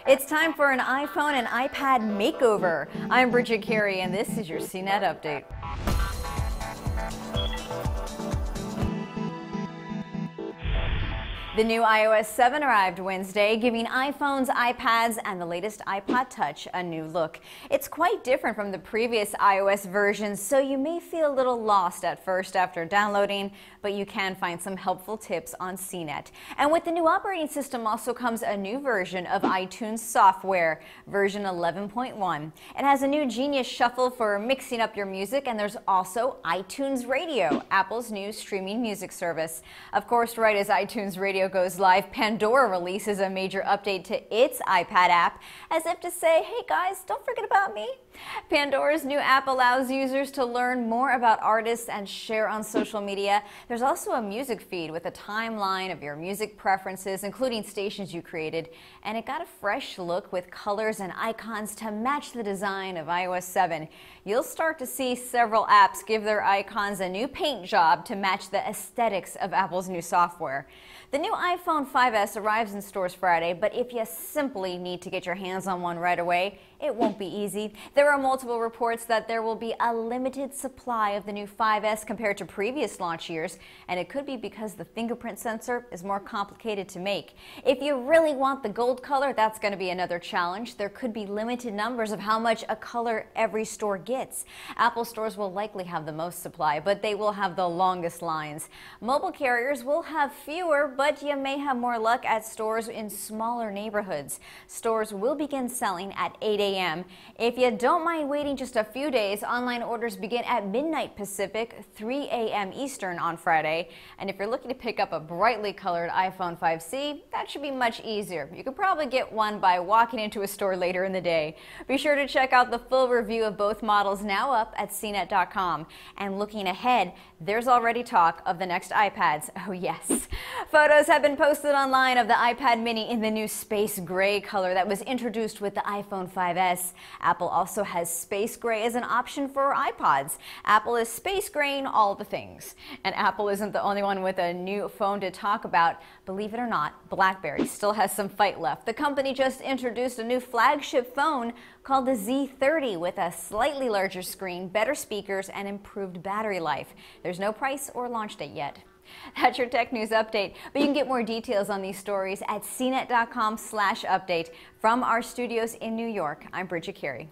It's time for an iPhone and iPad makeover. I'm Bridget Carey, and this is your CNET update. The new iOS 7 arrived Wednesday, giving iPhones, iPads, and the latest iPod Touch a new look. It's quite different from the previous iOS versions, so you may feel a little lost at first after downloading, but you can find some helpful tips on CNET. And with the new operating system also comes a new version of iTunes software, version 11.1. It has a new Genius Shuffle for mixing up your music, and there's also iTunes Radio, Apple's new streaming music service. Of course, right as iTunes Radio goes live, Pandora releases a major update to its iPad app, as if to say, hey guys, don't forget about me. Pandora's new app allows users to learn more about artists and share on social media. There's also a music feed with a timeline of your music preferences, including stations you created, and it got a fresh look with colors and icons to match the design of iOS 7. You'll start to see several apps give their icons a new paint job to match the aesthetics of Apple's new software. The new iPhone 5S arrives in stores Friday, but if you simply need to get your hands on one right away, it won't be easy. There are multiple reports that there will be a limited supply of the new 5S compared to previous launch years, and it could be because the fingerprint sensor is more complicated to make. If you really want the gold color, that's going to be another challenge. There could be limited numbers of how much a color every store gets. Apple stores will likely have the most supply, but they will have the longest lines. Mobile carriers will have fewer, but you may have more luck at stores in smaller neighborhoods. Stores will begin selling at 8 a.m. If you don't mind waiting just a few days, online orders begin at midnight Pacific, 3 a.m. Eastern on Friday. And if you're looking to pick up a brightly colored iPhone 5C, that should be much easier. You could probably get one by walking into a store later in the day. Be sure to check out the full review of both models now up at CNET.com. And looking ahead, there's already talk of the next iPads. Oh yes. Photos have been posted online of the iPad mini in the new space gray color that was introduced with the iPhone 5S. Apple also has space gray as an option for iPods. Apple is space graying all the things. And Apple isn't the only one with a new phone to talk about. Believe it or not, BlackBerry still has some fight left. The company just introduced a new flagship phone called the Z30 with a slightly larger screen, better speakers, and improved battery life. There's no price or launch date yet. That's your tech news update, but you can get more details on these stories at cnet.com/update. From our studios in New York, I'm Bridget Carey.